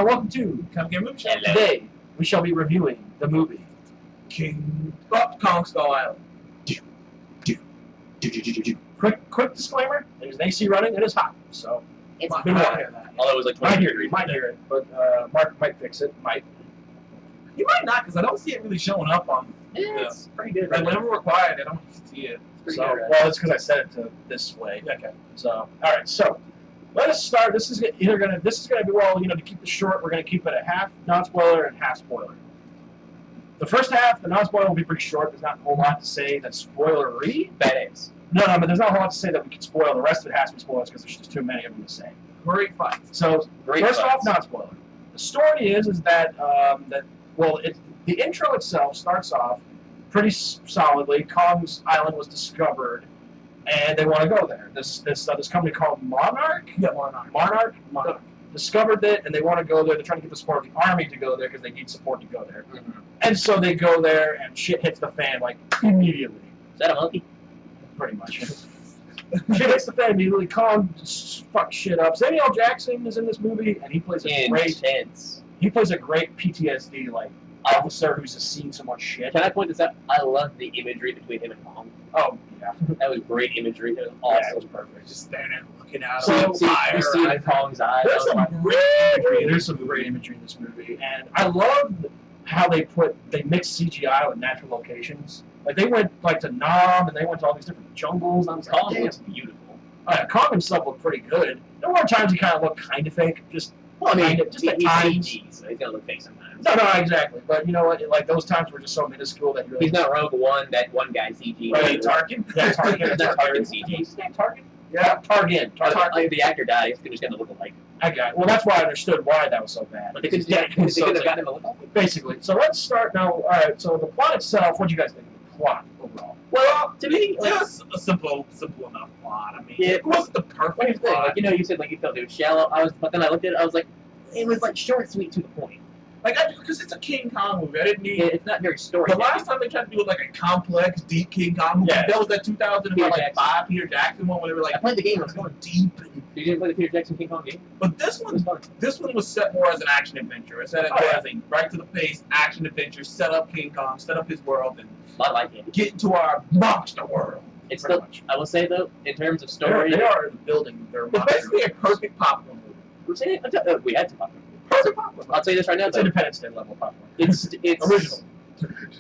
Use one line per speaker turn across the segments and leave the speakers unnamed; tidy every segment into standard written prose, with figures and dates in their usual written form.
welcome to
Come Get Movie Channel.
Today. We shall be reviewing the movie
Kong Skull Island.
Quick disclaimer: there's an AC running. It is hot, so
It's
been
hot.
hear that.
Although it was like
Might
20
hear
degrees.
it, might hear it, but Mark might fix it. Might.
You might not, because I don't see it really showing up on.
It's pretty good.
Like whenever we're quiet, I don't see it.
pretty
So
good, right?
well, it's because I set it to this way.
Okay.
So all right, so let us start. This is either gonna be to keep it short. We're gonna keep it a half non-spoiler and half spoiler. The first half, the non-spoiler will be pretty short. There's not a whole lot to say that's spoilery.
Badass.
No, but there's not a whole lot to say that we can spoil. The rest of it has to be spoilers because there's just too many of them to say.
Great fights.
So
Great
first off,
fights.
non-spoiler. The story is that the intro itself starts off pretty solidly. Kong's Island was discovered, and they want to go there. This company called Monarch.
Yeah,
Monarch discovered it, and they want to go there. They're trying to get the support of the army to go there because they need support to go there.
Mm-hmm.
And so they go there, and shit hits the fan like immediately.
Is that a monkey?
Pretty much. Shit hits the fan immediately. Kong just fucks shit up. Samuel L. Jackson is in this movie, and he plays a great PTSD officer who's just seen so much shit.
Can I point this out? I love the imagery between him and Kong.
Oh yeah,
That was great imagery. It was
yeah,
awesome.
it was perfect.
Just standing there looking out
So,
on
You see
fire.
Kong's eyes.
There's
I was
some
like,
great imagery. There's some great imagery in this movie, and I love how they mix CGI with natural locations. Like they went to Nam, and they went to all these different jungles. I was like,
Kong
damn.
looks beautiful.
Kong himself looked pretty good. There were times he kind of looked kind of fake, just
Well, I mean,
kind of, just at
he's
times.
CG, so he's gonna look fake sometimes.
No, exactly. But you know what? Like those times were just so minuscule that you really.
He's not Rogue One, that one guy CG.
Right, Tarkin. Yeah, Tarkin.
That's Tarkin CG.
Is his name Tarkin? Yeah, Tarkin.
Like the actor died, he's just gonna look alike.
I got it. Well, that's why I understood why that was so bad.
But they could
Yeah,
have
so it's
got him a look alike.
basically. So let's start now. All right. So the plot itself. What do you guys think of the plot overall?
Well, to me, like,
Just a simple enough plot. I mean,
Yeah.
it wasn't the
here's
perfect
the thing,
plot.
like, you said you felt it was shallow. But then I looked at it, I was like, it was like short, sweet, to the point.
Because it's a King Kong movie. I didn't need.
It's not very story.
The last time they tried to do like a complex, deep King Kong movie,
Yeah.
that was that 2005 Peter Jackson one, where they were like,
I played the game.
it was going deep. And,
You didn't play the Peter Jackson King Kong game?
but this
It was
one,
fun.
was set more as an action adventure. It set it
Oh,
more
yeah.
as a right to the face action adventure. Set up King Kong, set up his world, and
I like it.
get into our monster world.
It's
Pretty
still,
much.
I will say though, in terms of story,
They are building their
It's
monster.
basically a perfect popcorn movie.
we're saying, we had to talk about it.
Perfect popcorn.
I'll tell you this right now,
It's
though.
Independence Day level popcorn.
It's
Original.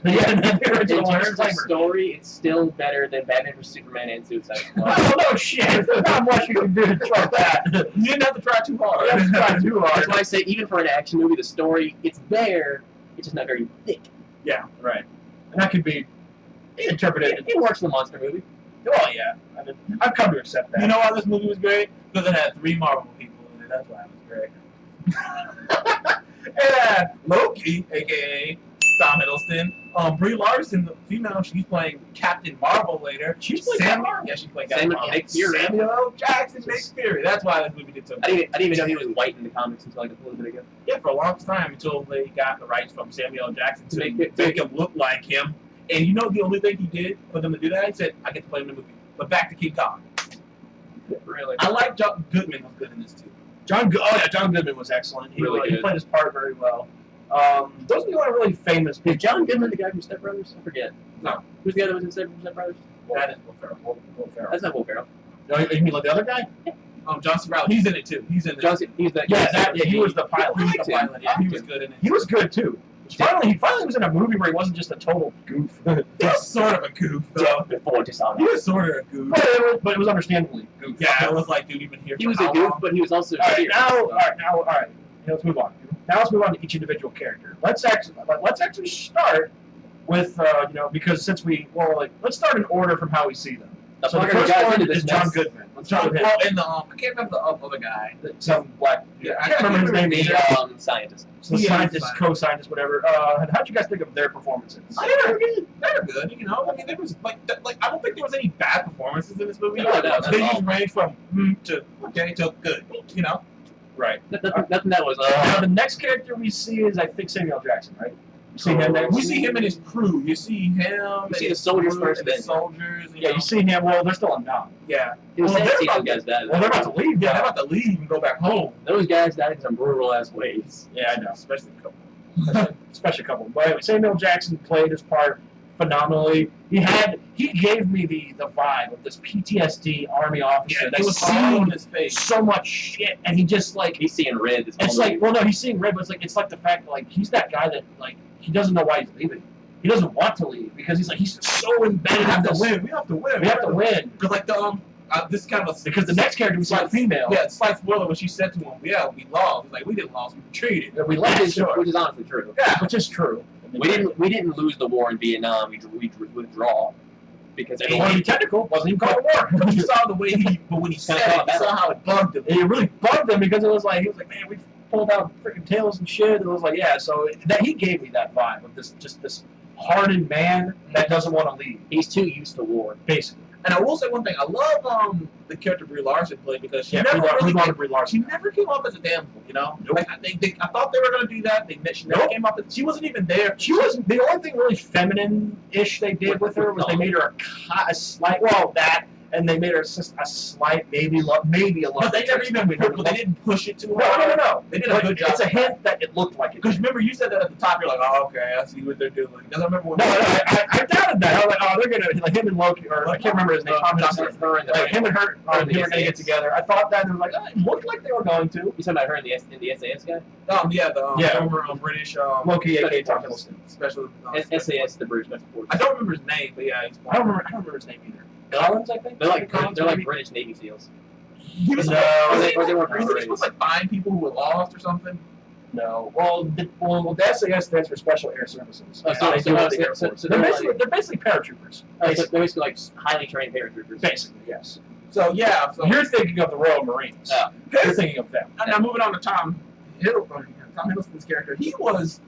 Yeah,
the
in
original one.
terms of
Disclaimer.
story, it's still better than Batman vs Superman and Suicide Squad.
Oh no shit! There's not much you can do to try that.
You didn't have to try too hard.
You have to try too hard.
That's why I say, even for an action movie, the story, it's there, it's just not very thick.
Yeah, right. And that could be interpreted.
It works in the monster movie.
Well, yeah. I mean, I've come to accept that.
You know why this movie was great? Because it had 3 Marvel people in it. That's why it was great. Yeah, Loki, aka Tom Hiddleston. Brie Larson, the female, she's playing Captain Marvel later.
She's playing Captain Marvel?
Yeah, she's playing Captain
Samuel
Marvel.
Nick Fury.
Samuel L. Jackson, Nick Fury. That's why this movie did so
I
good.
didn't even know he was white in the comics until like a little bit ago.
Yeah, for a long time until they got the rights from Samuel L. Jackson to
Make
make him look like him. And you know the only thing he did for them to do that? He said, I get to play him in the movie. But back to King Kong.
Really.
I like John Goodman was good in this too.
John Goodman was excellent. He
Really good.
played his part very well. Those are the only really famous people.
Is John Goodman the guy from Step Brothers? I forget.
No.
Who's the other one in Step Brothers?
That is Will Ferrell.
Will Ferrell.
That's not Will Ferrell.
No, you mean like the other guy?
John C. Reilly. He's in it too. He's in it.
Johnson, he's that
Yeah,
guy.
he was the pilot.
He
He
was
was
the
the
pilot. Yeah, he was good in it.
He was good too. He finally was in a movie where he wasn't just a total goof.
He was sort of a goof, though.
Before just saw
He
that.
was sort of a goof.
but it was understandably goof.
Yeah, it was like, dude, you've been here
He
for
was
how
a goof,
long?
but he was also
All right,
serious.
all right. Let's move on. Now let's move on to each individual character. Let's actually start with because since let's start in order from how we see them.
The
So the
fucker
first
who got
one
into this
is John
mess.
Goodman. Let's start with him.
Well, and I can't remember the other guy.
Some black.
Yeah,
I can't remember his name either.
The scientist.
The
Yeah,
scientist,
fine.
co-scientist, whatever. How'd you guys think of their performances?
They're good, you know. I mean, there was like I don't think there was any bad performances in this movie.
No, not
they
at
just
all.
range from to okay to good, you know.
Right.
Nothing that was.
Now the next character we see is I think Samuel L. Jackson, right? You see him there?
We see him and his crew. You see him.
You
and
see the
his
soldiers
crew
first,
and the
then.
soldiers.
Yeah, you see him. Well, they're still on down.
Yeah.
It was
Well,
sad to see
they're
those guys die.
Well, they're about to leave.
Yeah,
now.
they're about to leave and go back home.
Those guys died in some brutal ass ways.
Yeah, I know.
Especially a couple.
Especially a couple. But anyway, Samuel Jackson played his part phenomenally. He gave me the vibe of this PTSD army officer
Yeah,
that
he was all on
seen
his face.
so much shit, and he just like
He's seeing red. This
it's
whole
like well no he's seeing red, but it's like the fact that like he's that guy that like he doesn't know why he's leaving. He doesn't want to leave because he's like he's so embedded
We
in
have to
this.
win. We have to win.
We have to win
Because like the this is kind of a
because the next character was like female.
Yeah, slight spoiler when she said to him, "Yeah, we lost." He's like, "We didn't lose. We retreated."
Yeah, we
which
left,
is,
sure.
which is honestly true.
Yeah.
Which is true.
We didn't lose the war in Vietnam. We withdraw because
If you want to be technical, wasn't even called a war.
But you saw the way but when he said it, you saw how it bugged him.
It really bugged him because it was like he was like, man, we pulled out freaking tails and shit. And it was like, yeah. So that he gave me that vibe of this hardened man that doesn't want to leave,
he's too used to war.
basically.
And I will say one thing: I love the character Brie Larson played because she
Yeah,
never really
Brie Larson.
she never came up as a damsel. You know,
Nope.
like I thought they were gonna do that. She never
Nope.
came up. She wasn't even there.
She was the only thing really feminine-ish they did with her was they made her a slight and they made her a slight maybe a love.
But they never even they didn't push it too hard.
No.
They did a good job.
It's a hint that it looked like it.
Because remember, you said that at the top. You're like, "Oh, okay, I see what they're doing." Because I remember when
No, I doubted that. I was like, oh, they're gonna like him and Loki, or I can't remember his name. Tom Hiddleston. Like him and her, they were gonna get together. I thought that, and they were like, oh, it looked like they were going to.
You talking about her in the SAS guy?
yeah, the
Yeah.
former British
Loki, aka
special
Tom Hiddleston.
special.
SAS, the British Special Forces.
I don't remember his name, but yeah, he's
I don't remember his name either. Collins, I think.
They're like
Collins,
they're like
maybe?
British Navy SEAls.
He was
No.
Or they weren't
wasn't he supposed to like find people who were lost or something?
No. Well, the SAS stands for Special Air Services.
Oh, so-
They
so-
do it
so-
with the Air
so-
Force.
so
they're
they're
basically paratroopers.
They're basically like highly trained paratroopers.
Basically, yes.
So yeah, so
You're thinking of the Royal Marines.
Yeah.
You're thinking of them.
and now moving on to Tom Hiddleston's character, he was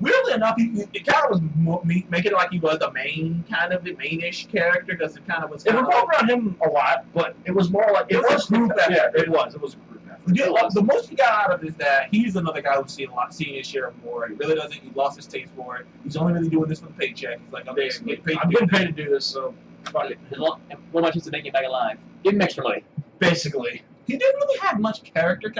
weirdly enough, it kind of was making it like he was the mainish character because it kind of was.
It
Kind of
revolved around him a lot, but it was more like
It was a group effort.
Yeah, it was. It was a group effort.
the most he got out of it is that he's another guy who's seen his share of war. He really doesn't. He lost his taste for it. He's only really doing this for the paycheck. He's like, okay,
I'm getting paid to do this, so fuck it.
What about you to make it back alive? Give him extra money.
Basically.
He didn't really have much character.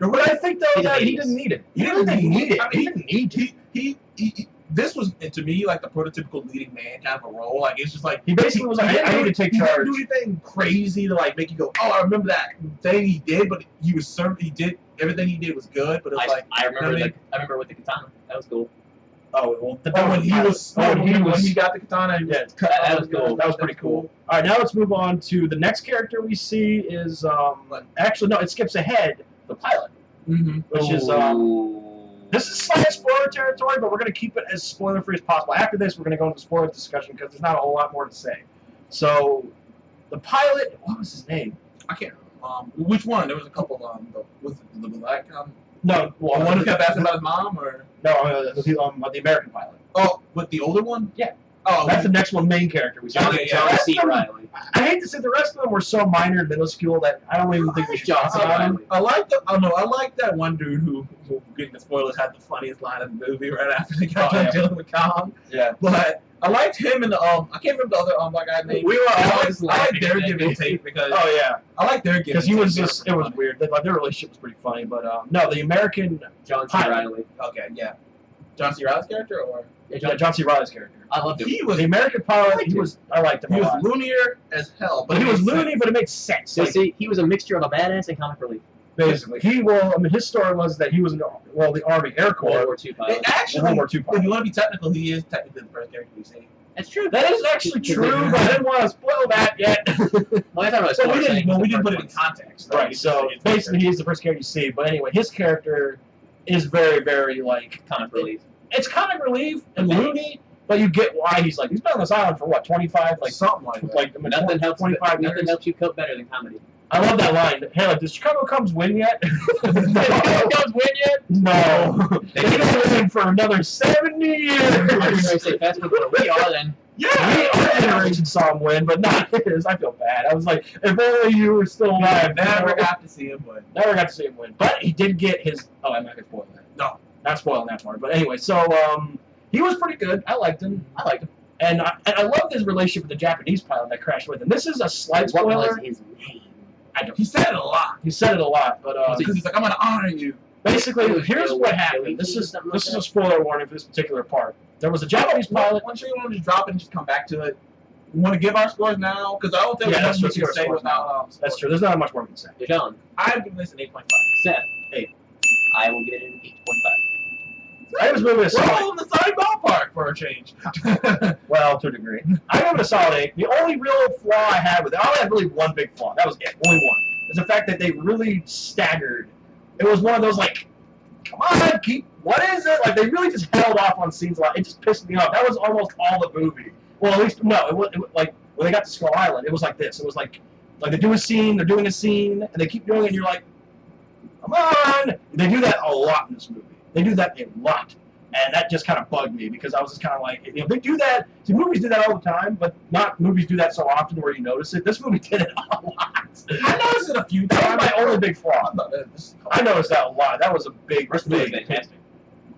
But I think though that he didn't need it.
He didn't need it.
I mean, he didn't need it.
He this was to me like the prototypical leading man kind of a role. Like it's just like
He basically was like, I need to take charge.
He didn't do anything crazy to like make you go, oh, I remember that thing he did, but he was certain he did everything he did was good. But it was
I remember
you know
I remember with the katana. That was cool.
Oh, well,
when he got the katana,
Yeah,
that was cool.
That was pretty cool. All right, now let's move on to the next character we see is actually no, it skips ahead. The pilot,
Mm-hmm.
which is this is slight spoiler territory, but we're gonna keep it as spoiler free as possible. After this, we're gonna go into spoiler discussion because there's not a whole lot more to say. So, the pilot, what was his name?
I can't. Which one? There was a couple. Was it the black?
No, well,
The one who kept asking about his mom, or
the American pilot.
oh, with the older one?
Yeah.
Oh,
That's the next one main character we see.
Okay, yeah.
John
The rest
C.
of them-
Riley.
I hate to say the rest of them were so minor and minuscule that I don't even think we should talk about them.
I like that one dude who getting the spoilers had the funniest line of the movie right after they got done dealing with Kong.
Yeah.
But I liked him and the I can't remember the other black guy name.
We were
I
always
like their give and take because
Oh yeah,
I like their give.
because he was just it was weird. Their relationship was pretty funny, but no, the American
John C.
pilot.
Riley.
Okay, yeah. John C. Riley's character, or
John C. Riley's character.
I loved him.
he was
The American pilot. I liked him
he
a
was
lot.
loonier as hell,
But he was
it made
loony, but it makes sense.
So
Like,
see, he was a mixture of a badass and comic relief.
basically, his story was that he was in the Army Air
World
Corps.
War II pilot.
sense. Actually,
World War II
if
pilot.
you want to be technical, he is technically the first character we see.
That's true.
That is actually true, but I didn't want to spoil that yet.
Well, I thought it was
So we
saying
didn't
was the
put it
first
in
one.
context.
Right. So basically, he's the first character you see. But anyway, his character is very, very like
Comic relief.
it's comic relief and loony, but you get why he's been on this island for what 25
like something like that.
like
Nothing helps.
25 years.
Nothing helps you cope better than comedy.
I love that line. Hey, like, does Chicago Cubs win yet? Does Chicago Cubs win yet? No. They don't win for another 70
I was going to
years.
say fast food, but we are then.
Yeah, our generation saw him win, but not his. I feel bad. I was like, if only you were still alive.
Never got to see him win.
Never got to see him win. But he did get his. Oh, I'm not gonna spoil that.
No.
Not spoiling that part, but anyway. So he was pretty good. I liked him. And I loved his relationship with the Japanese pilot that crashed with him. This is a slight
What
spoiler.
was his name?
I don't.
He said it a lot.
He said it a lot, but
Because he's like, I'm gonna honor you.
basically, here's
Joey-
what happened.
Joey
This
or
is
something
this
like
is a spoiler warning for this particular part. There was a Japanese pilot.
One sure you want to just drop it and just come back to it. You want to give our scores now? Because I don't think
Yeah,
there's
that's
much
true.
you can say
Scores
without
That's true. There's not much more we can say.
John.
I'd give this an 8.5.
Seth.
8.
I will give it an 8.5.
I give this movie a
We're
solid.
all in the same ballpark for a change.
Well, to a degree. I give it a solid 8. The only real flaw I had with it, I only had really one big flaw. That was it. Only one. Is the fact that they really staggered. It was one of those like, come on, what is it? Like they really just held off on scenes a lot. It just pissed me off. That was almost all the movie. Well, at least no. It was like when they got to Skull Island, it was like this. It was like they do a scene, they're doing a scene, and they keep doing it, and you're like, come on. They do that a lot in this movie. They do that a lot. And that just kind of bugged me because I was just kind of like, they do that. See, movies do that all the time, but not movies do that so often where you notice it. This movie did it a lot.
I noticed it a few
That
times.
was my only big flaw. I noticed that a lot. That was a big,
First movie was
big.
fantastic.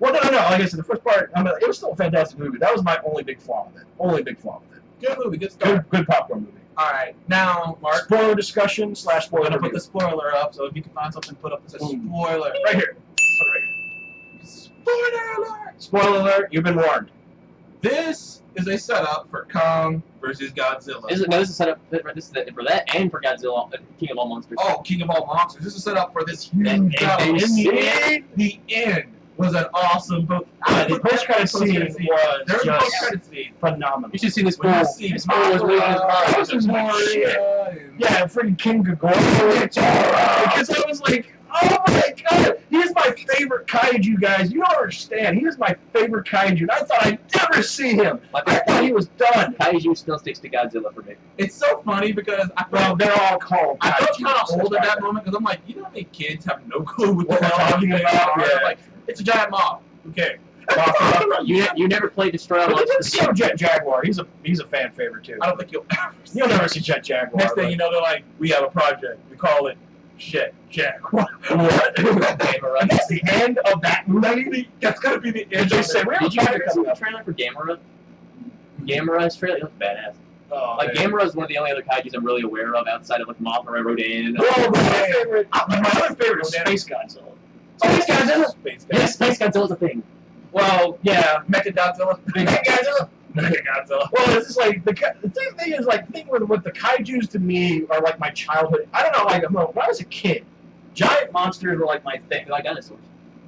Well, no. Like I said, the first part, it was still a fantastic movie. That was my only big flaw with it. Only big flaw with it.
Good movie, good start.
Good popcorn movie.
All right, now, Mark,
Spoiler discussion /
we're
spoiler
going to put
review.
the spoiler up, so if you can find something, put up that says spoiler.
Right here. Put it right here.
Spoiler alert!
Spoiler alert, you've been warned.
This is a setup for Kong versus Godzilla.
This is set up for that and for Godzilla, King of All Monsters.
Oh, King of All Monsters. This is set up for this
And-
huge battle.
and
In
see-
the end was an awesome book.
The post-credit scene was
There's a
just
post-credit scene.
phenomenal.
You should see this
When
fool.
you see
This fool was moving his
Mothra,
mouth.
This is my shit.
and-
Yeah, freaking King Ghidorah. Because I was like, oh my god, he's my favorite kaiju, guys. You don't understand. He is my favorite kaiju. And I thought I'd never see him.
My
I thought he was done.
Kaiju still sticks to Godzilla for me.
It's so funny because I
Well,
felt,
they're all called
I felt
kaiju.
kind of
so
old
it's
at that
fine.
moment because I'm like, you know how many kids have no clue what
What
the
we're
hell
talking
these
about?
things are?
Yeah.
Like, it's a giant moth. Okay.
You never played Destroy All
But they did
Monsters.
see Jet Jaguar. He's a fan favorite too.
I don't think you'll ever see
You'll never see Jet Jaguar.
Next thing you know, they're like, we have a project. We call it Shit Jaguar.
What? And that's the end of that movie.
That's gonna be the
Did
end
they
of
say
it.
we have a
Did you ever
project
see
coming
the
up?
trailer for Gamera? Gamera's trailer? It looks badass.
Oh,
Like,
man.
Gamera is one of the only other kaijus I'm really aware of outside of, like, Mothra, Rodan.
Well, my other favorite is Space Godzilla. Space Godzilla?
Space Godzilla.
Yes, Space Godzilla's a thing.
Well, yeah.
Mechagodzilla.
Mechagodzilla?
Mechagodzilla.
Well, it's just like the thing is like the thing with the kaiju's to me are like my childhood. I don't know, like when I was a kid, giant monsters were like my thing.
They're like dinosaurs.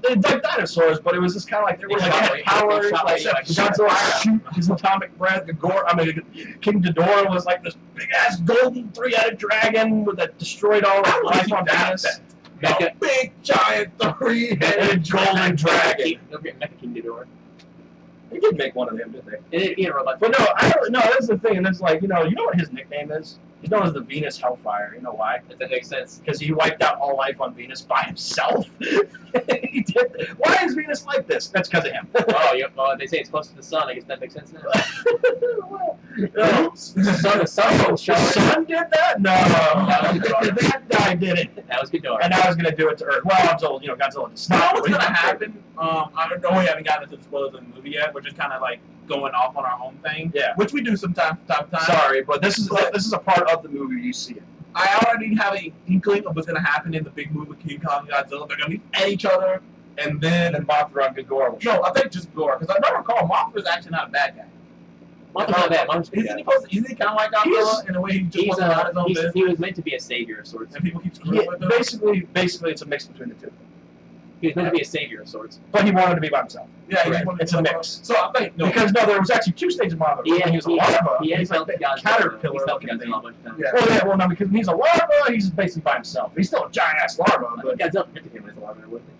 They're like dinosaurs, but it was just kind of like they were
They
like
shot
had
right-
powers.
they shot
Like
right-
Godzilla shoot his atomic breath. King Ghidorah was like this big ass golden 3-headed dragon that destroyed all
I
of
want to
life
see
on
that.
Venus.
A big giant 3-headed
golden dragon.
Mecha King Ghidorah.
They did make one of them, didn't they?
Yeah, robot.
But no, I don't. No, that's the thing, and it's like you know what his nickname is. He's known as the Venus Hellfire. You know why?
If that makes sense.
Because he wiped out all life on Venus by himself. He did. Why is Venus like this? That's because of him.
Oh, yep. They say it's close to the sun. I guess that makes sense now.
Oops.
The sun
The sun did that? No, that guy did it,
That was Ghidorah.
and now he's gonna do it to Earth. Well, until Godzilla just
You know
stopped.
what's gonna happen? I don't know. We haven't gotten into the spoilers of the movie yet. We're just kind of like going off on our own thing.
Yeah.
Which we do from time to time.
Sorry, but this is a part of the movie. You see it.
I already have an inkling of what's gonna happen in the big movie King Kong and Godzilla. They're gonna be at each other, and then
And then Mothra and Ghidorah will show
no, I think just Gore, because I don't recall Mothra's actually not a bad guy.
Mothra's not bad. Mothra's
Isn't he supposed to, isn't he kind of like Godzilla in a way he just
He's,
wasn't about his own business,
he was meant to be a savior of sorts.
and people keep screwing with him?
basically, it's a mix between the two.
He was meant to be a savior of sorts.
But he wanted to be by himself.
Yeah,
Correct.
It's a mix.
So I think no.
Because no, there was actually 2 stages of Mothra.
Yeah,
He was a larva.
He has
He's like
helped
the
Godzilla.
caterpillar.
He's helped
looking thing.
Godzilla a bunch of times.
Yeah.
Well, yeah, well, no, because he's a larva, he's basically by himself. He's still a giant ass larva,
I
but
think Godzilla protected him as a larva, wouldn't he?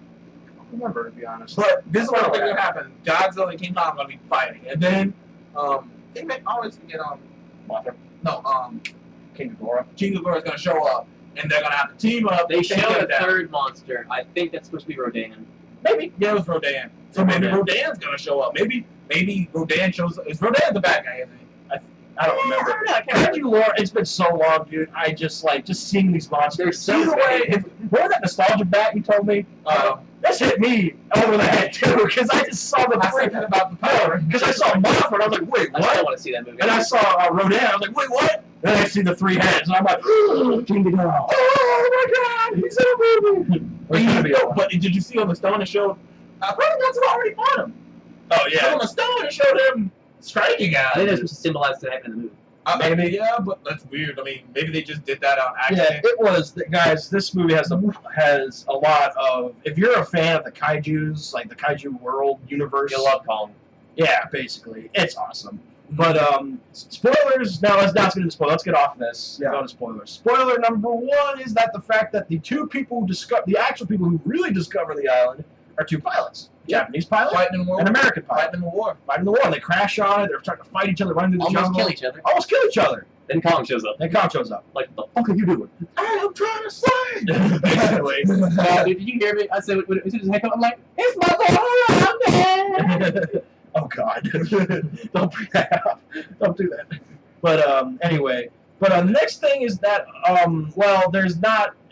I don't remember, to be honest.
But this is what I think will happen. Godzilla and King Kong are gonna be fighting, and then they may always forget
Mothra, King Ghidorah.
King Ghidorah is gonna show up, and they're gonna have to team up.
They
and
showed
take
a
him down.
third monster. I think that's supposed to be Rodan.
Maybe yeah, it was Rodan. So maybe
Rodan.
Rodan's gonna show up. Maybe Rodan shows. Is Rodan the bad guy? Isn't he?
I don't remember. Kaiju lore, it's been so long, dude. I just seeing these monsters.
They're so
Either way,
great.
what was that nostalgia bat you told me? this hit me over the head too, because I just saw the.
I said that about the power.
Because I saw Mothra, and I was like, wait,
I still
what?
want to see that movie.
And I saw Rodan, I was like, wait, what? And then I see the 3 heads, and I'm like, oh my god, he's in a movie.
But did you see on the stone it showed? Apparently that's already fought him.
Oh
On the stone it showed him striking at
I think
him.
that's supposed to symbolize to happen in the movie.
Maybe.
Yeah, but that's weird. I mean, maybe they just did that on
Yeah,
accident.
it was. Guys, this movie has a lot of. If you're a fan of the kaijus, like the kaiju world universe,
You love Kong.
yeah, basically, it's awesome. But spoilers. Now let's not get into spoilers. Let's get off this.
Yeah.
Go to spoilers. Spoiler number 1 is that the fact that the 2 people the actual people who really discover the island are 2 pilots, Japanese pilot
Fighting in the war.
and American pilot,
Fighting in the war.
fighting the war. And they crash on it. They're starting to fight each other, running through the
Almost
jungle,
kill each other.
almost kill each other.
Then Kong shows up.
Then Kong shows up.
Like, what the fuck are you doing?
I'm trying to slide.
Basically.
Dude, did you hear me? I said, as soon as his head come, I'm like, it's my boy, man.
Oh God! Don't bring that up. Don't do that. But anyway. But the next thing is that well,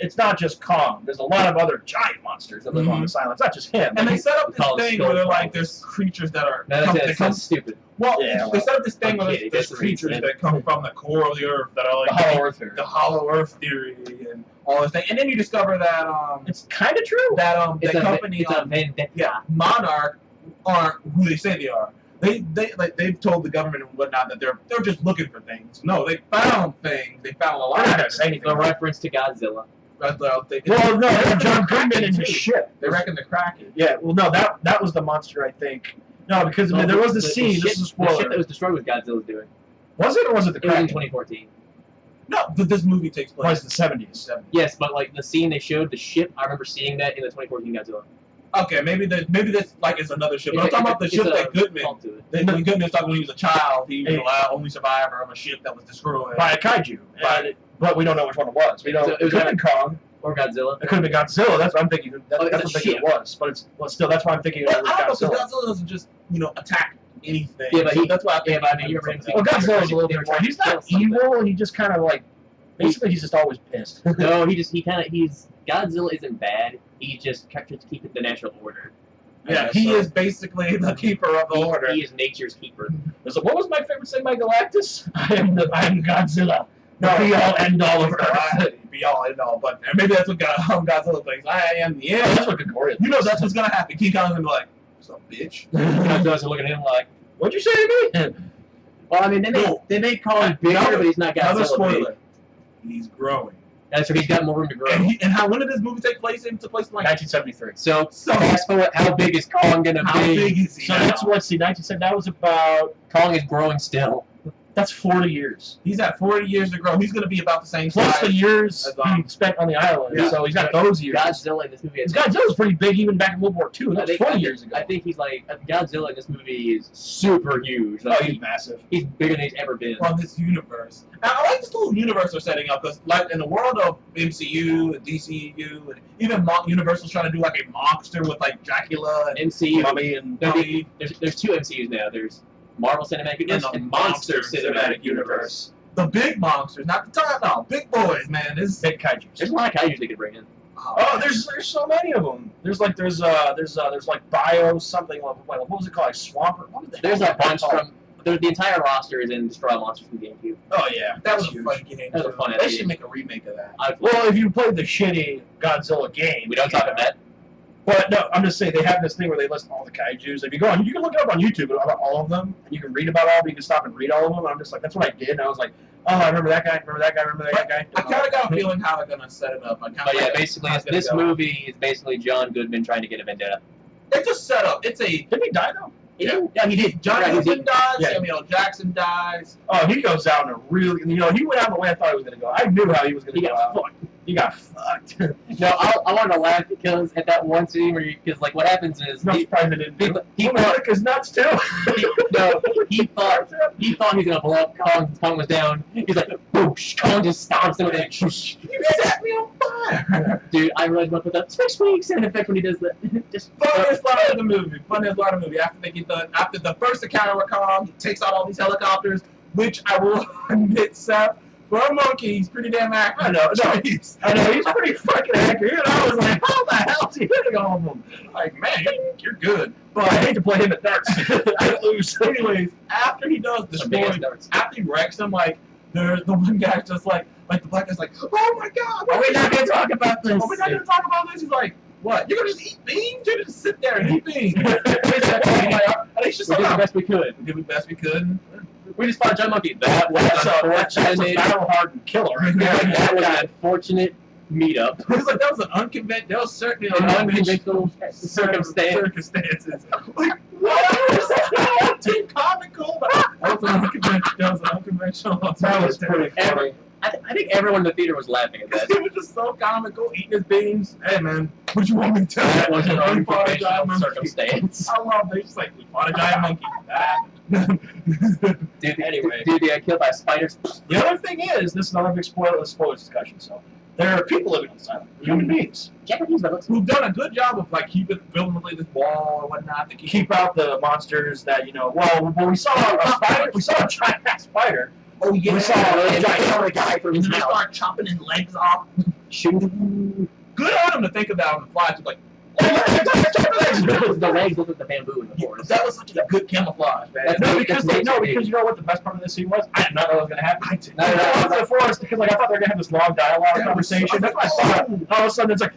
it's not just Kong. There's a lot of other giant monsters that live on this island. It's not just him.
And they set up this
Call it
thing
skull
where they're like,
problems.
there's creatures that are
No,
come-
that
they come-
sounds stupid.
well,
Yeah,
they
well,
set up this thing
I'm
where
kidding.
there's
This is
creatures
insane.
that come from the core of the earth that are like
the Hollow Earth theory.
the Hollow Earth theory and all this thing. And then you discover that
It's kind of true.
that
It's
the
a,
company
it's a vendetta.
yeah, Monarch aren't who they say they are. They've told the government and whatnot that they're just looking for things. No, they found things. They found a lot
They're not
of
gonna say
things.
anything.
A reference to Godzilla.
Well, no, they're John Goodman in his ship.
They reckon the Kraken.
Yeah. Well, no, that was the monster, I think. No, because I mean, there was the scene. This is a
The
spoiler.
ship that was destroyed was Godzilla's doing.
Was it or was it the
It was in
Kraken?
2014.
No, but this movie takes
It was
place.
the 70s.
Yes, but like the scene they showed, the ship, I remember seeing that in the 2014 Godzilla.
Okay, maybe this like is another ship. But I'm talking about the ship that Goodman.
Talk to it.
When Goodman was talking when he was a child, he was the only survivor of a ship that was destroyed.
By a kaiju. But we don't know which one it was. We don't.
So
it could have been Kong.
Or Godzilla.
It could have been Godzilla. That's what I'm thinking. That's
it's
what
a
I'm thinking
ship.
it was. But still, that's why I'm thinking it
But
was
I don't know,
Godzilla.
because Godzilla doesn't just attack anything.
Yeah, but
So
he-
that's why I think.
yeah, but I mean, you remember-
Well, Godzilla's a little
They were
bit more.
trying to
He's not
kill something.
evil. He just kind of like. Basically, he's just always pissed.
No, he's Godzilla isn't bad. He just tries to keep the natural order.
Yeah, he is basically the keeper of the order.
He is nature's keeper.
So what was my favorite thing by Galactus? I am Godzilla. The be all end all of Earth.
Be all end all, but maybe that's what Godzilla thinks. I am the end.
That's what Gregorian.
You know that's what's gonna happen. King Kong's gonna be like, "What's up, bitch?"
Godzilla's looking at him like,
What'd you say to me?
well, I mean, they may call him bigger, but he's not
Another
Godzilla big.
spoiler. He's growing.
That's right, he's got more room to grow.
And when did this movie take place? It took place in like
1973.
So fast forward, how big is Kong gonna
how
be?
big is he
So
now?
that's let's see, 1970. That was about.
Kong is growing still.
That's 40 years.
He's at 40 years to grow. He's gonna be about the same
Plus
size.
the years
as,
he spent on the island.
Yeah.
So he's got those years.
Godzilla in this movie.
Godzilla's pretty big even back in World War II. That was 20 years ago.
I think he's like Godzilla in this movie is super huge.
Oh,
Like,
he's massive.
he's bigger than he's ever been.
on this universe. And I like this little universe they're setting up because, like, in the world of MCU and DCU, and even Universal's trying to do like a monster with like Dracula and
MCU.
Mummy and
Mummy.
There's two MCUs now. There's Marvel Cinematic Universe
And the
and Monster
Monster
Cinematic Universe.
The big monsters, not the top, no, big boys, man. This
big kaijus.
There's a lot of kaijus they could bring in.
Oh, there's so many of them. There's like bio something. What was it called? Like swamp. What was the
There's
hell
a
was that
bunch
called?
from the entire roster is in Destroy All Monsters from GameCube.
Oh yeah,
that was a
huge.
fun game.
That was a fun
They
idea.
should make a remake of that.
Well, if you played the shitty Godzilla game,
We don't talk about that.
But no, I'm just saying they have this thing where they list all the kaijus. If you go on, you can look it up on YouTube about all of them, and you can read about all of them. You can stop and read all of them. And I'm just like, that's what I did. And I was like, oh, I remember that guy. Remember that guy. Remember that guy.
I kind of got a feeling how they're gonna set it up.
But yeah, basically, this movie is basically John Goodman trying to get a vendetta.
It's a setup. It's a
Didn't he die though?
Yeah.
Yeah, he did.
John
Right,
Goodman dies.
Yeah.
Samuel Jackson dies.
Oh, he goes out in a really, he went out the way I thought he was going to go. I knew how he was going
He
to go
got
out.
fucked.
He got fucked.
No, I wanted to laugh because at that one scene where because like what happens is
No
he,
surprise they didn't do it.
he,
Monica's nuts too.
he thought he was gonna blow up Kong. Kong was down. He's like, boosh. Kong just stomps him with it.
You set me on fire.
Dude, I really want to put that swing sound effect when he does that. Just
Funniest line of the movie. Funniest line of the movie. After they get done, after the first encounter with Kong, he takes out all these helicopters, which I will admit, Seth, For a monkey, he's pretty damn accurate.
I know, no,
Jeez.
I know, he's pretty fucking accurate. And I was like, how the hell is he hitting all of them?
Like, man, you're good.
But I hate to play him at darts. I lose.
Anyways, after he does destroy, after he wrecks him, like, the one guy's just like the black guy's like, oh my god,
Are we not going to talk about this?
Are we not gonna talk about this? He's like, what? You're gonna just eat beans? You're gonna just sit there and eat beans? And he's just
We did the
like,
best we could.
we did the best we could.
We just fought a giant monkey. That was
That's a
unfortunate.
battle-hardened killer.
That was an unfortunate meetup.
He was like, that was an unconventional. That was certainly
An unconventional circumstance.
circumstances. Like, what? Too comical. That was an unconventional.
That was pretty funny.
Every, I think everyone in the theater was laughing at that.
It was just so comical, eating his beans. Hey man, what you want me to tell you?
That was an
We fought a giant
unconventional
monkey.
circumstance.
I love it. It's like we fought a giant monkey. That happened.
Dude,
Anyway.
dude, they got killed by spiders.
The other thing is, this is another big spoiler discussion, so there are people living on this island, human beings.
Japanese bullets.
Who've done a good job of like building like this wall or whatnot to
Keep out the monsters that, you know, well, we saw a spider, we saw a giant spider.
Oh yeah,
We saw a giant guy from
and
his
then they
mouth.
start chopping his legs off.
Shooting.
Good on him to think about on the fly. Just like,
The legs look like the bamboo in the forest.
that was such a good camouflage, man.
That's-
No, because
nature,
no,
dude.
because you know what the best part of this scene was? I did not know what was gonna happen.
I did
No, no, no,
I was in the forest because like I thought they were gonna have this long dialogue
That was
conversation.
so
That's what I thought. All of a sudden it's like,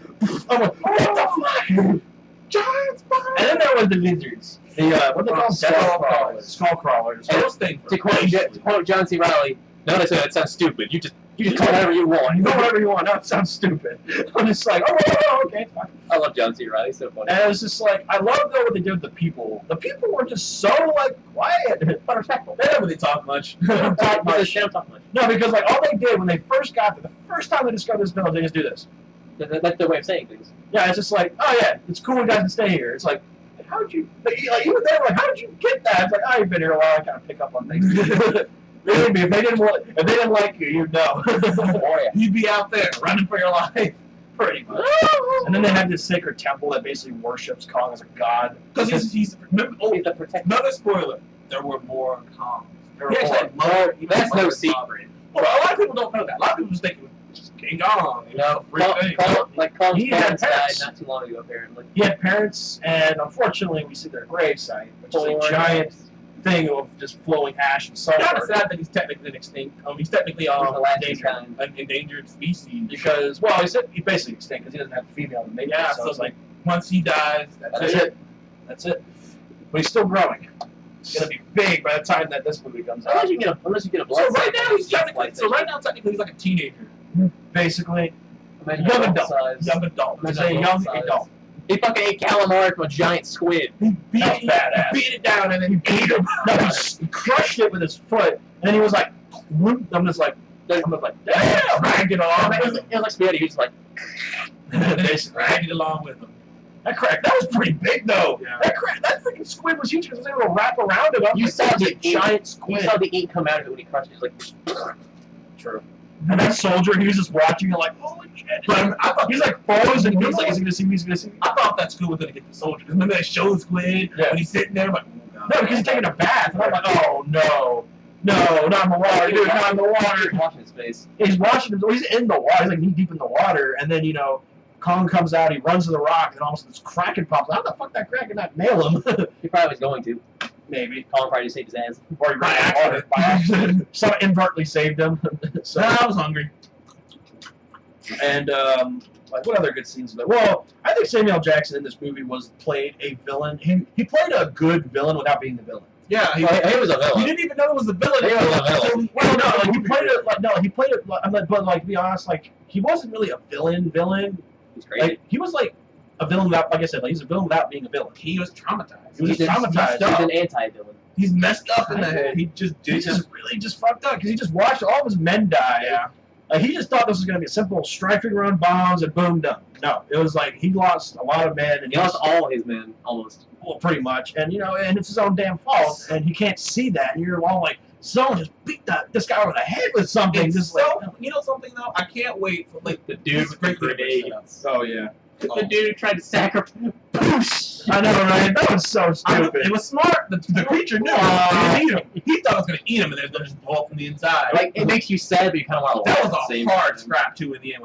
I'm like, what the fuck?
giant spider.
And then there was the lizards. The what they call them?
Skull
Skull
crawlers.
crawlers.
And those things.
To quote John C. Reilly, notice that sounds stupid. You just call it whatever you want.
You know whatever you want. No, it sounds stupid. I'm just like, oh, okay, it's fine.
I love John C. Reilly. So funny.
And it was just like, I love though what they did with the people. The people were just so like quiet, but respectful.
They don't really talk much.
They don't talk much.
They don't talk much.
No, because like all they did when they first got there, the first time they discovered this village, they just do this.
That's their way of saying things.
Yeah, it's just like, oh yeah, it's cool you guys can stay here. It's like, how'd you? Like even they were like, how'd you get that? It's like, oh, you've been here a while. I kind of pick up on things. Believe me, if they didn't like you, you'd know.
Oh yeah.
You'd be out there running for your life.
Pretty much. And then they have this sacred temple that basically worships Kong as a god.
Because he's oh,
He's the protector.
another spoiler. There were more Kongs.
There were
He actually had more.
That's no
more
secret.
Well, a lot of people don't know that. A lot of people just think it was just King Kong. You know, real thing.
Kong's
He had
parents died
parents.
not too long ago, apparently.
He had parents, and unfortunately, we see their gravesite, which is a
Four
giant thing of just flowing ash and
Kind of
sulfur.
sad that he's technically extinct. He's technically
He's the last
endangered,
kind.
an endangered species.
Because, well, he's basically extinct because he doesn't have a female to mate with,
Yeah,
so
so
it's like,
once he dies,
that's it. That's it. But he's still growing. It's gonna be big by the time that this movie comes out.
Unless you get a blood.
So right
sample,
now he's
it's
technically.
like
So right now technically he's like a teenager,
Basically,
Imagine
young
how
adult.
size.
young adult.
it's
Imagine
a
how
young
size.
adult.
He fucking ate calamari from a giant squid.
He beat
That's
it,
badass.
beat it down and then he ate him.
No, he crushed it with his foot, and then he was like, whoop. I'm just like, damn.
Dragged it along
It
with
was
him.
like spaghetti. He was like,
Basically.
Dragged it along with him.
That was pretty big though.
Yeah.
That freaking squid was huge because they were able to wrap around it.
you saw the
giant
You
squid.
saw the ink come out of it when he crushed it. He was like,
True. And that soldier, he was just watching it like, holy shit.
But I thought
He's like frozen. He was like, is he gonna see me? Is he gonna see me?
I thought that squid was gonna get the soldier. Because remember that show Squid?
Yeah.
When he's sitting there, I'm like, oh, God.
No, because he's taking a bath. And I'm like, oh no. No, not in the water, dude, not in the water.
washing his face.
He's washing him. He's in the water. He's like knee deep in the water. And then, you know, Kong comes out. He runs to the rock. And almost this kraken pops out. How the fuck that kraken not nail him?
He probably was going to.
Maybe.
Kong probably just saved his ass.
Or he
By
ran out of water.
accident.
By accident. So inadvertently saved him. So,
I was hungry.
and like what other good scenes are there? Well, I think Samuel L. Jackson in this movie played a villain. He played a good villain without being the villain.
Yeah,
He was a
you
villain.
didn't even know it was the villain.
He was a villain.
Well, no, like he played it. Like no, he played it. Like, but like to be honest, like he wasn't really a villain.
He's crazy.
Like he was like a villain without, like I said, like he's a villain without being a villain.
He was traumatized.
He was
He's
traumatized.
He's an anti-villain.
He's messed up in the head. He just
He's just really just fucked up because he just watched all of his men die.
Yeah.
Like he just thought this was gonna be a simple strafing around bombs and boom done. No, it was like he lost a lot of men and
He lost all his men, almost.
well, pretty much, and you know, and it's his own damn fault, and he can't see that, and you're all like, someone just beat this guy over the head with something.
It's
Just
so,
like,
you know something though? I can't wait for like
The dude with the
great
grenade.
oh yeah.
The dude who tried to sacrifice.
I know, right? That was so stupid.
It was smart. The creature knew. He didn't eat him. He thought it was gonna eat him, and then it was gonna just blow up from the inside.
Like, it makes you sad, but you kind of want to
that
laugh
was
at the
a
same
hard
time.
scrap too in the end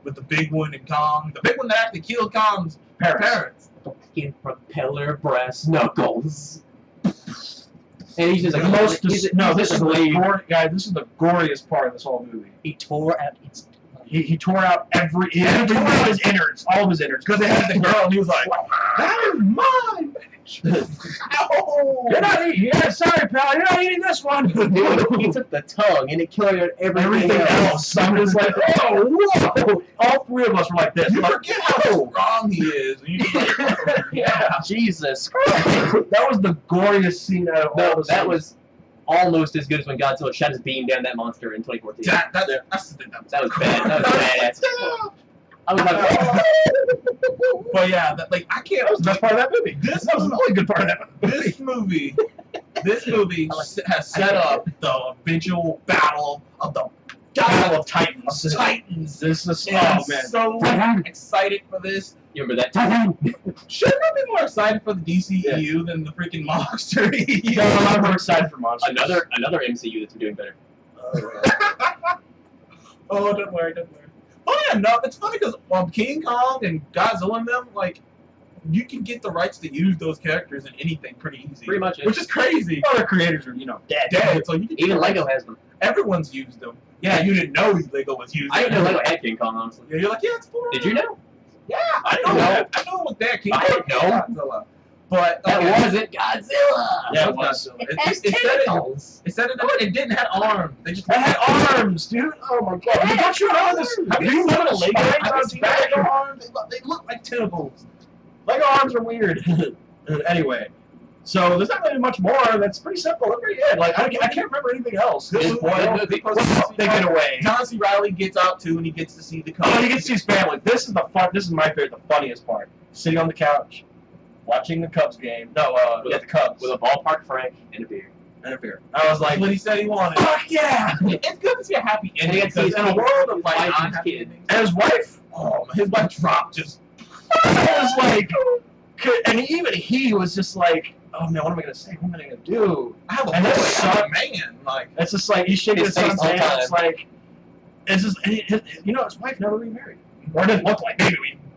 with the big one and Kong. The big one that actually killed Kong's parents.
Fucking propeller brass knuckles. And he's just like,
This is the goriest part of this whole movie.
he tore out its.
He tore out he tore out his innards, all of his innards,
Because they had the girl, and he was like, "That is mine." Ow!
You're not eating. Yeah, sorry, pal. You're not eating this one.
He took the tongue and it killed everything else.
I'm just like, oh, whoa! All three of us were like this.
You
Like,
forget how strong he is. And you just like,
yeah.
Jesus
That was the goriest scene out of all
No,
the
that
scenes.
was almost as good as when Godzilla shot his beam down that monster in 2014.
that's the thing.
That was bad. That was badass. I was like, oh.
But yeah, I can't.
That was the best part of that movie.
That was
the only good part of that
movie. This movie has set up the eventual battle of the
Battle of Titans. This is
I'm
man.
so excited for this.
You remember that time?
Sure, people are excited for the DCEU than the freaking Monster EU.
No, I'm more excited for monsters.
Another MCU that's doing better.
Oh, don't worry. Funny enough, it's funny because King Kong and Godzilla and them, like, you can get the rights to use those characters in anything pretty easy.
Pretty much.
Which is crazy.
Other creators are, dead.
Dead. So you can
Even Lego has them.
Everyone's used them. Yeah, you didn't know Lego was used.
I didn't know Lego had King Kong, honestly.
Yeah, you're like, yeah, it's cool.
Did you know?
Yeah, I know that. I know it was that King
I
Kong.
didn't know.
Godzilla. But
That wasn't Godzilla.
Yeah, it was.
It has tentacles.
It said it didn't have arms. They just
They had arms, dude. Oh my god.
Yeah.
Don't you know this? Have you looked at Lego arms?
Lego arms. They look like tentacles.
Lego arms are weird. Anyway, so there's not really much more. That's pretty simple. That's pretty good. Like I can't remember anything else.
This
They get away.
John C. Reilly gets out too, and he gets to see the Cubs.
Oh, you get to see his family. This is my favorite, the funniest part. Sitting on the couch, watching the Cubs game. The Cubs
With a ballpark Frank and a beer.
and a beer. I was like,
That's what he said he wanted.
fuck yeah!
It's good to see a happy
And
ending
he got to see
because
his
in a world of like
wife and his
unhappy
kid.
endings,
And his wife.
oh, his wife dropped just.
I was like, and even he was just like, oh man, what am I gonna say? What am I gonna do?
I have a
And
boy,
his
I'm a
son-
man. Like,
It's just like he's shaking his
His face
son's
all
hand.
time.
It's like, it's just, his wife never remarried, or it didn't look like.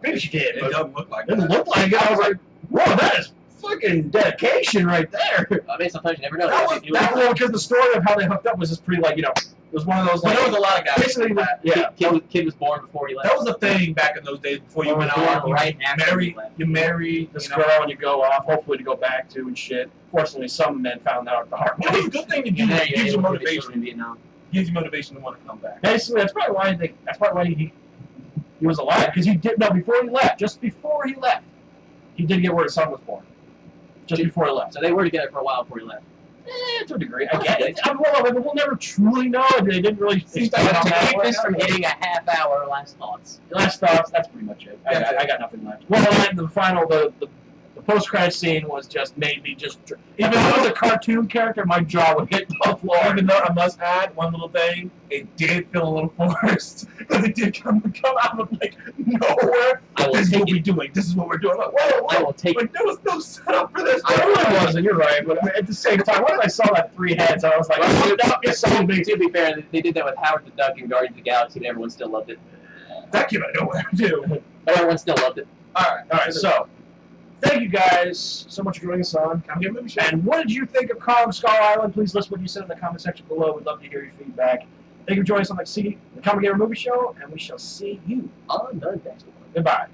Maybe she did.
it
But
doesn't look like
it didn't
that.
look like it. I was like, whoa, that is fucking dedication right there.
I mean, sometimes you never know.
Because the story of how they hooked up was just pretty like, it was one of those
But
like.
there was a lot of guys.
Basically,
like that.
yeah.
Kid was born before he left.
That was a thing back in those days before you went out.
Right after he left.
You marry
This
you know.
girl and you go off, hopefully to go back to and shit. Fortunately, some men found out the hard
It was
way.
a good thing to do.
Yeah,
It gives you
in
motivation.
Vietnam.
Gives you motivation to want to come back.
Basically, that's probably why he was alive, because he did before he left. Just before he left, he did get where his son was born. Just before he left.
So they were together for a while before he left.
To a degree, I get it. We'll never truly know. They didn't really
Seems
explain
like
how
To
that
keep this
worked.
from hitting a half-hour last thoughts.
Last thoughts. That's pretty much it. I got nothing left. Well, then the final, the post-credit scene was just made me just. Even though I was a cartoon character, my jaw would hit the floor.
Even though I must add one little thing, it did feel a little forced because it did come out of like nowhere.
I will
This is
take
what we're
it.
doing. This is what we're doing. Like, whoa,
I
whoa.
will take
Like, there was no setup for this.
I really wasn't. You're right, but at the same time, once I saw that 3 heads, I was like, oh, no, it's so big.
To be fair, they did that with Howard the Duck and Guardians of the Galaxy, and everyone still loved it.
That came out of nowhere too.
Everyone still loved it.
All right.
So, thank you guys so much for joining us on.
Come give me a show.
And what did you think of Kong Skull Island? Please list what you said in the comment section below. We'd love to hear your feedback. Thank you for joining us on the Comic Gamer Movie Show, and we shall see you
On the next one.
Goodbye.